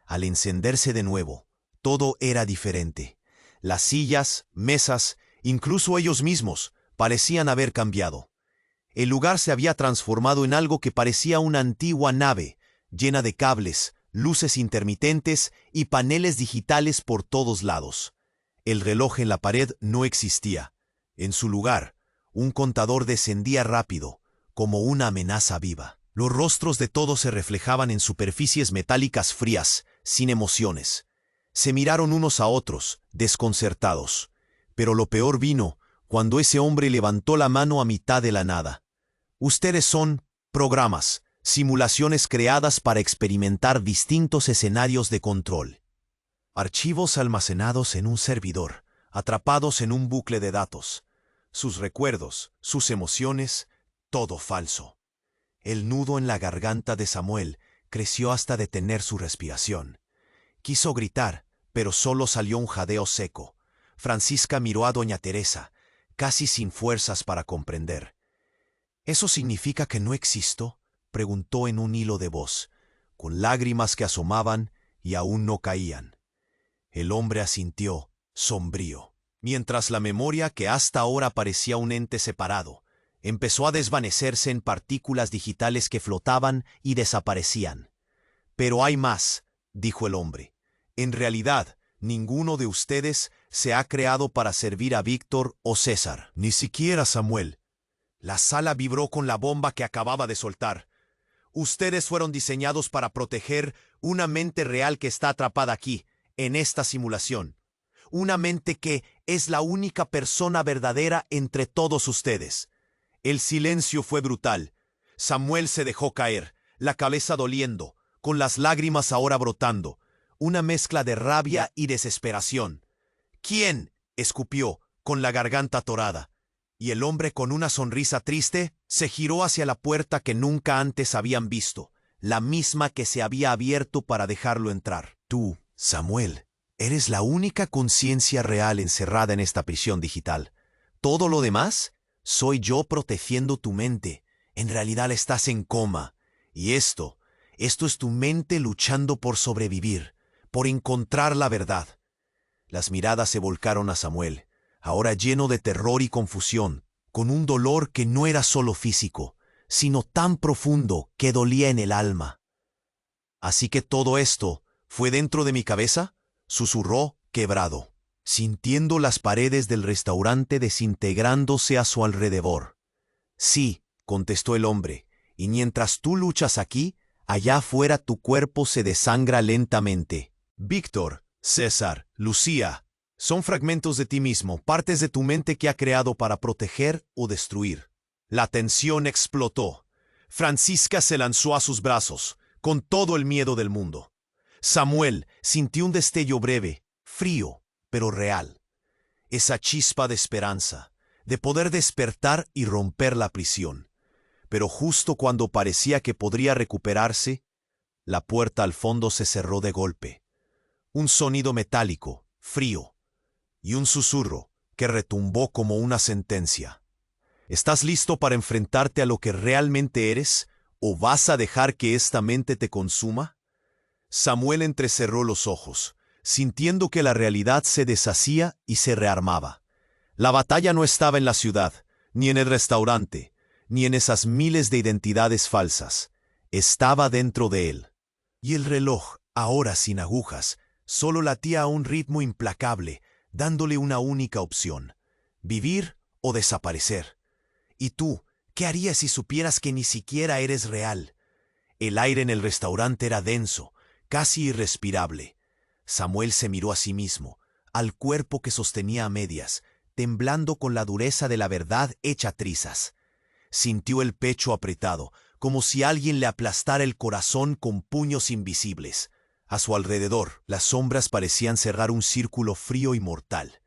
Al encenderse de nuevo, todo era diferente. Las sillas, mesas, incluso ellos mismos, parecían haber cambiado. El lugar se había transformado en algo que parecía una antigua nave, llena de cables, luces intermitentes y paneles digitales por todos lados. El reloj en la pared no existía. En su lugar, un contador descendía rápido, como una amenaza viva. Los rostros de todos se reflejaban en superficies metálicas frías, sin emociones. Se miraron unos a otros, desconcertados. Pero lo peor vino cuando ese hombre levantó la mano a mitad de la nada. «Ustedes son programas, simulaciones creadas para experimentar distintos escenarios de control. Archivos almacenados en un servidor, atrapados en un bucle de datos. Sus recuerdos, sus emociones, todo falso». El nudo en la garganta de Samuel creció hasta detener su respiración. Quiso gritar, pero solo salió un jadeo seco. Francisca miró a doña Teresa, casi sin fuerzas para comprender. «¿Eso significa que no existo?», preguntó en un hilo de voz, con lágrimas que asomaban y aún no caían. El hombre asintió, sombrío, mientras la memoria, que hasta ahora parecía un ente separado, empezó a desvanecerse en partículas digitales que flotaban y desaparecían. «Pero hay más», dijo el hombre. «En realidad, ninguno de ustedes se ha creado para servir a Víctor o César, ni siquiera Samuel». La sala vibró con la bomba que acababa de soltar. «Ustedes fueron diseñados para proteger una mente real que está atrapada aquí, en esta simulación. una mente que es la única persona verdadera entre todos ustedes. El silencio fue brutal. Samuel se dejó caer, la cabeza doliendo, con las lágrimas ahora brotando, una mezcla de rabia y desesperación. ¿Quién?, escupió, con la garganta atorada. Y el hombre, con una sonrisa triste, se giró hacia la puerta que nunca antes habían visto, la misma que se había abierto para dejarlo entrar. Tú, Samuel, eres la única conciencia real encerrada en esta prisión digital. Todo lo demás, soy yo protegiendo tu mente. En realidad estás en coma. Y esto es tu mente luchando por sobrevivir, por encontrar la verdad. Las miradas se volcaron a Samuel, ahora lleno de terror y confusión, con un dolor que no era solo físico, sino tan profundo que dolía en el alma. «¿Así que todo esto fue dentro de mi cabeza?», susurró, quebrado, sintiendo las paredes del restaurante desintegrándose a su alrededor. «Sí», contestó el hombre, «y mientras tú luchas aquí, allá afuera tu cuerpo se desangra lentamente». Víctor, César, Lucía, son fragmentos de ti mismo, partes de tu mente que ha creado para proteger o destruir. La tensión explotó. Francisca se lanzó a sus brazos, con todo el miedo del mundo. Samuel sintió un destello breve, frío, pero real. Esa chispa de esperanza, de poder despertar y romper la prisión. Pero justo cuando parecía que podría recuperarse, la puerta al fondo se cerró de golpe. Un sonido metálico, frío, y un susurro que retumbó como una sentencia. ¿Estás listo para enfrentarte a lo que realmente eres, o vas a dejar que esta mente te consuma? Samuel entrecerró los ojos, sintiendo que la realidad se deshacía y se rearmaba. La batalla no estaba en la ciudad, ni en el restaurante, ni en esas miles de identidades falsas. Estaba dentro de él. Y el reloj, ahora sin agujas, solo latía a un ritmo implacable, dándole una única opción: vivir o desaparecer. ¿Y tú, qué harías si supieras que ni siquiera eres real? El aire en el restaurante era denso, casi irrespirable. Samuel se miró a sí mismo, al cuerpo que sostenía a medias, temblando con la dureza de la verdad hecha trizas. Sintió el pecho apretado, como si alguien le aplastara el corazón con puños invisibles. A su alrededor, las sombras parecían cerrar un círculo frío y mortal.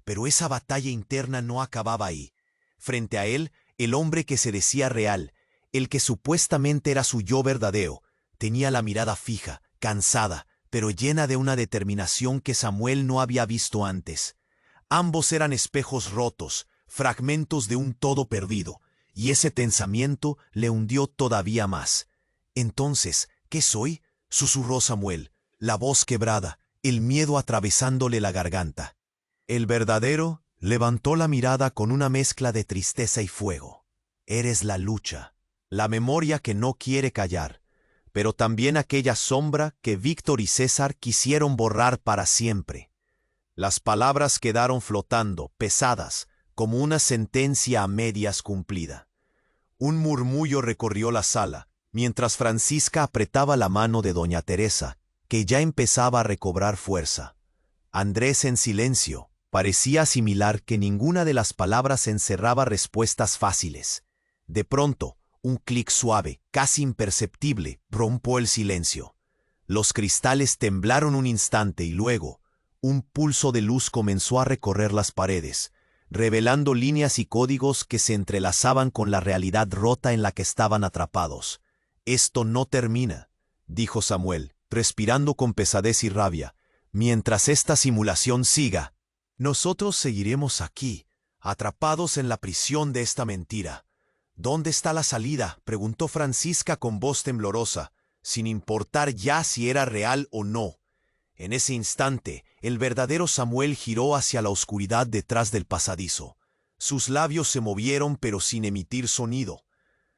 Pero esa batalla interna no acababa ahí. Frente a él, el hombre que se decía real, el que supuestamente era su yo verdadero, tenía la mirada fija, cansada, pero llena de una determinación que Samuel no había visto antes. Ambos eran espejos rotos, fragmentos de un todo perdido, y ese tensamiento le hundió todavía más. «Entonces, ¿qué soy?», susurró Samuel, la voz quebrada, el miedo atravesándole la garganta. El verdadero levantó la mirada con una mezcla de tristeza y fuego. «Eres la lucha, la memoria que no quiere callar, pero también aquella sombra que Víctor y César quisieron borrar para siempre». Las palabras quedaron flotando, pesadas, como una sentencia a medias cumplida. Un murmullo recorrió la sala, mientras Francisca apretaba la mano de doña Teresa, que ya empezaba a recobrar fuerza. Andrés, en silencio, parecía asimilar que ninguna de las palabras encerraba respuestas fáciles. De pronto, un clic suave, casi imperceptible, rompió el silencio. Los cristales temblaron un instante y luego, un pulso de luz comenzó a recorrer las paredes, revelando líneas y códigos que se entrelazaban con la realidad rota en la que estaban atrapados. «Esto no termina», dijo Samuel, respirando con pesadez y rabia. «Mientras esta simulación siga, nosotros seguiremos aquí, atrapados en la prisión de esta mentira». «¿Dónde está la salida?», preguntó Francisca con voz temblorosa, sin importar ya si era real o no. En ese instante, el verdadero Samuel giró hacia la oscuridad detrás del pasadizo. Sus labios se movieron pero sin emitir sonido.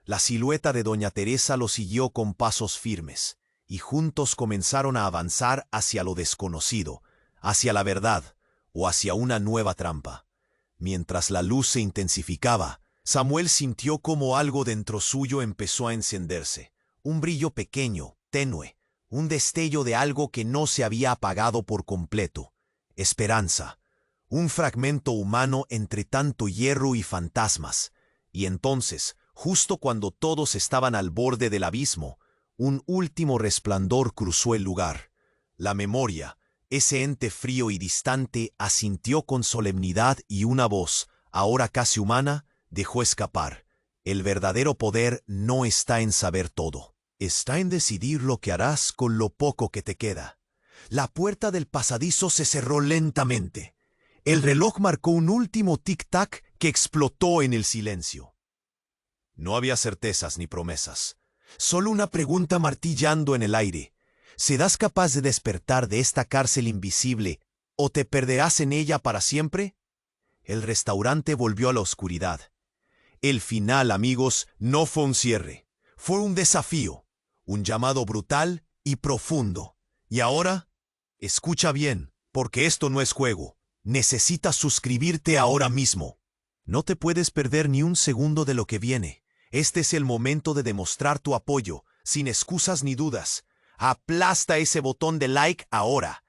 La silueta de doña Teresa lo siguió con pasos firmes, y juntos comenzaron a avanzar hacia lo desconocido, hacia la verdad, o hacia una nueva trampa. Mientras la luz se intensificaba, Samuel sintió como algo dentro suyo empezó a encenderse. Un brillo pequeño, tenue, un destello de algo que no se había apagado por completo. esperanza, un fragmento humano entre tanto hierro y fantasmas. Y entonces, justo cuando todos estaban al borde del abismo, un último resplandor cruzó el lugar. La memoria, ese ente frío y distante, asintió con solemnidad y una voz, ahora casi humana, dejó escapar: el verdadero poder no está en saber todo. Está en decidir lo que harás con lo poco que te queda. La puerta del pasadizo se cerró lentamente. El reloj marcó un último tic-tac que explotó en el silencio. No había certezas ni promesas, solo una pregunta martillando en el aire. ¿Serás capaz de despertar de esta cárcel invisible o te perderás en ella para siempre? El restaurante volvió a la oscuridad. El final, amigos, no fue un cierre. Fue un desafío, un llamado brutal y profundo. Y ahora, escucha bien, porque esto no es juego. Necesitas suscribirte ahora mismo. No te puedes perder ni un segundo de lo que viene. Este es el momento de demostrar tu apoyo, sin excusas ni dudas. Aplasta ese botón de like ahora.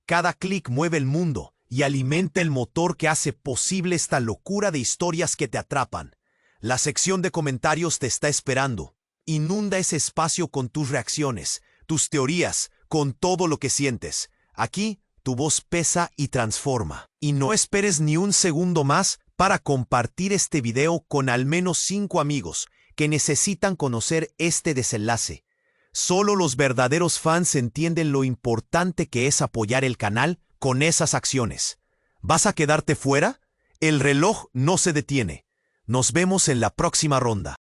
Cada clic mueve el mundo y alimenta el motor que hace posible esta locura de historias que te atrapan. La sección de comentarios te está esperando. Inunda ese espacio con tus reacciones, tus teorías, con todo lo que sientes. Aquí, tu voz pesa y transforma. Y no esperes ni un segundo más para compartir este video con al menos 5 amigos que necesitan conocer este desenlace. Solo los verdaderos fans entienden lo importante que es apoyar el canal con esas acciones. ¿Vas a quedarte fuera? El reloj no se detiene. Nos vemos en la próxima ronda.